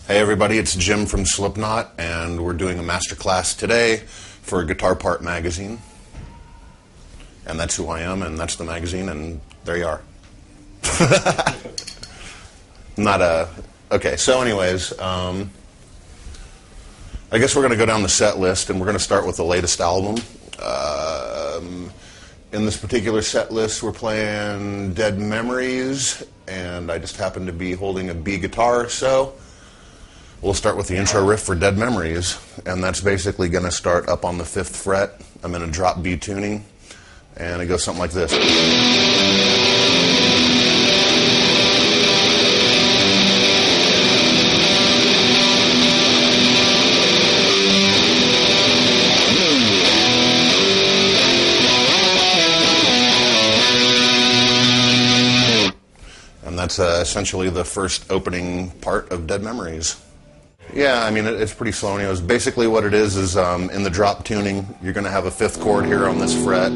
Hey everybody, it's Jim from Slipknot, and we're doing a masterclass today for Guitar Part magazine. And that's who I am, and that's the magazine, and there you are. Okay, so anyways, I guess we're going to go down the set list, and we're going to start with the latest album. In this particular set list, we're playing Dead Memories, and I just happen to be holding a B guitar, so we'll start with the intro riff for Dead Memories, and that's basically going to start up on the 5th fret. I'm in a drop B tuning, and it goes something like this. And that's essentially the first opening part of Dead Memories. Yeah, I mean, it's pretty slow. Anyways, basically what it is in the drop tuning, you're going to have a 5th chord here on this fret.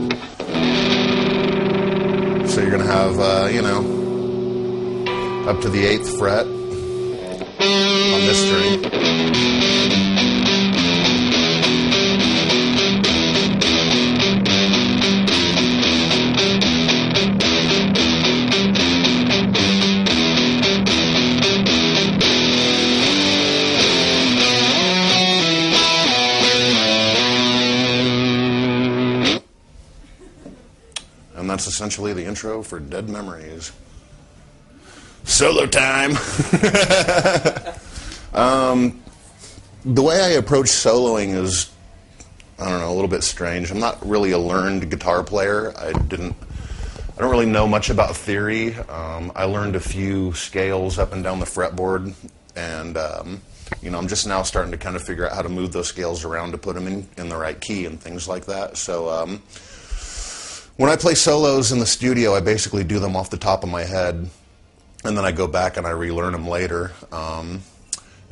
So you're going to have, up to the 8th fret on this string. And that's essentially the intro for Dead Memories. Solo time! The way I approach soloing is, I don't know, a little bit strange. I'm not really a learned guitar player. I don't really know much about theory. I learned a few scales up and down the fretboard, and I'm just now starting to kind of figure out how to move those scales around to put them in the right key and things like that. So when I play solos in the studio, I basically do them off the top of my head, and then I go back and I relearn them later, and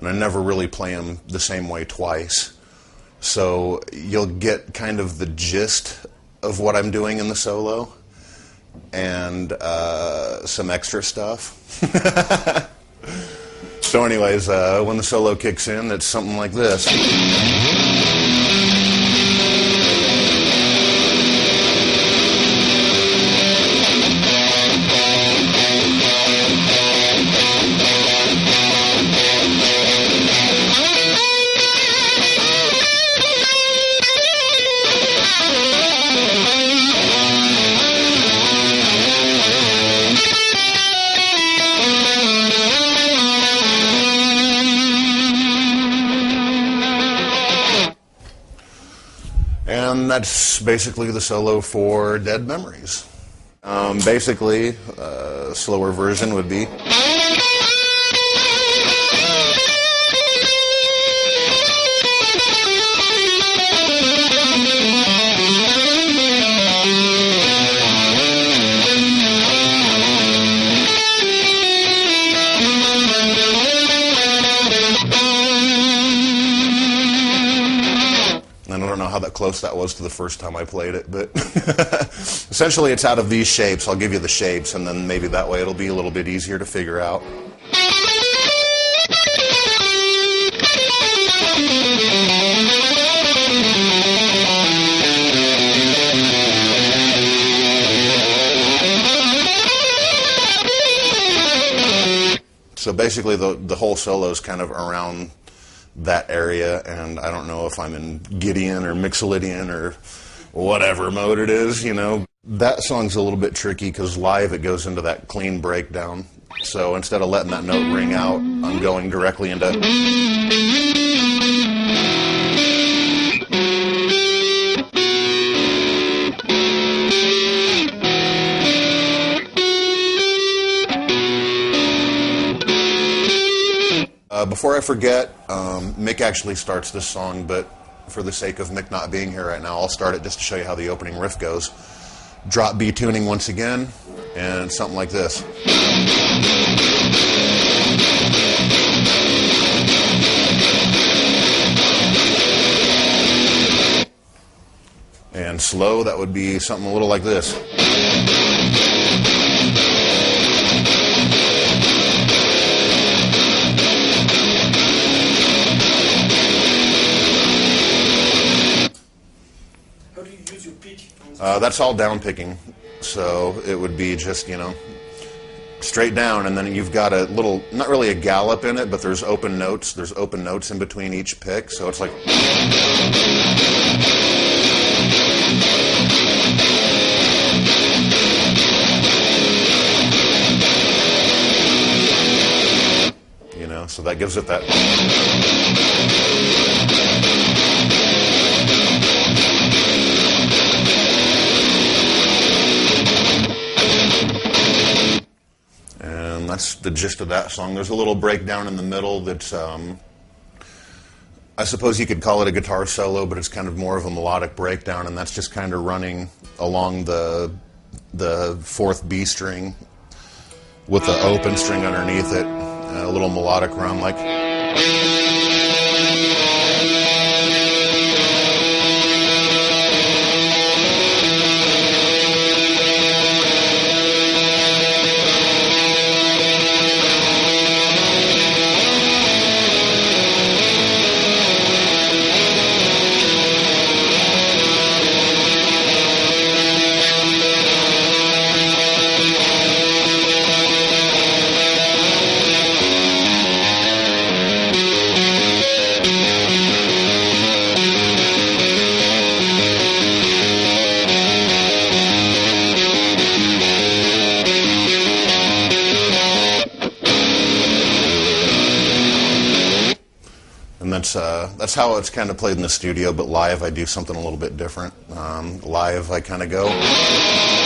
I never really play them the same way twice. So you'll get kind of the gist of what I'm doing in the solo, and some extra stuff. So anyways, when the solo kicks in, it's something like this. And that's basically the solo for Dead Memories. Basically, a slower version would be... And I don't know how close that was to the first time I played it, but essentially it's out of these shapes. I'll give you the shapes, and then maybe that way it'll be a little bit easier to figure out. So basically the whole solo is kind of around that area, and I don't know if I'm in Gideon or Mixolydian or whatever mode it is, That song's a little bit tricky because live it goes into that clean breakdown. So instead of letting that note ring out, I'm going directly into... Before I forget, Mick actually starts this song, but for the sake of Mick not being here right now, I'll start it just to show you how the opening riff goes. Drop B tuning once again, and something like this. And slow, that would be something a little like this. That's all down picking. So it would be just, straight down, and then you've got a little, not really a gallop in it, but there's open notes. There's open notes in between each pick, so it's like... So that gives it that... And that's the gist of that song. There's a little breakdown in the middle that's, I suppose you could call it a guitar solo, but it's kind of more of a melodic breakdown, and that's just kind of running along the fourth B string with the open string underneath it. A little melodic run like... And that's how it's kind of played in the studio, but live I do something a little bit different. Live I kind of go...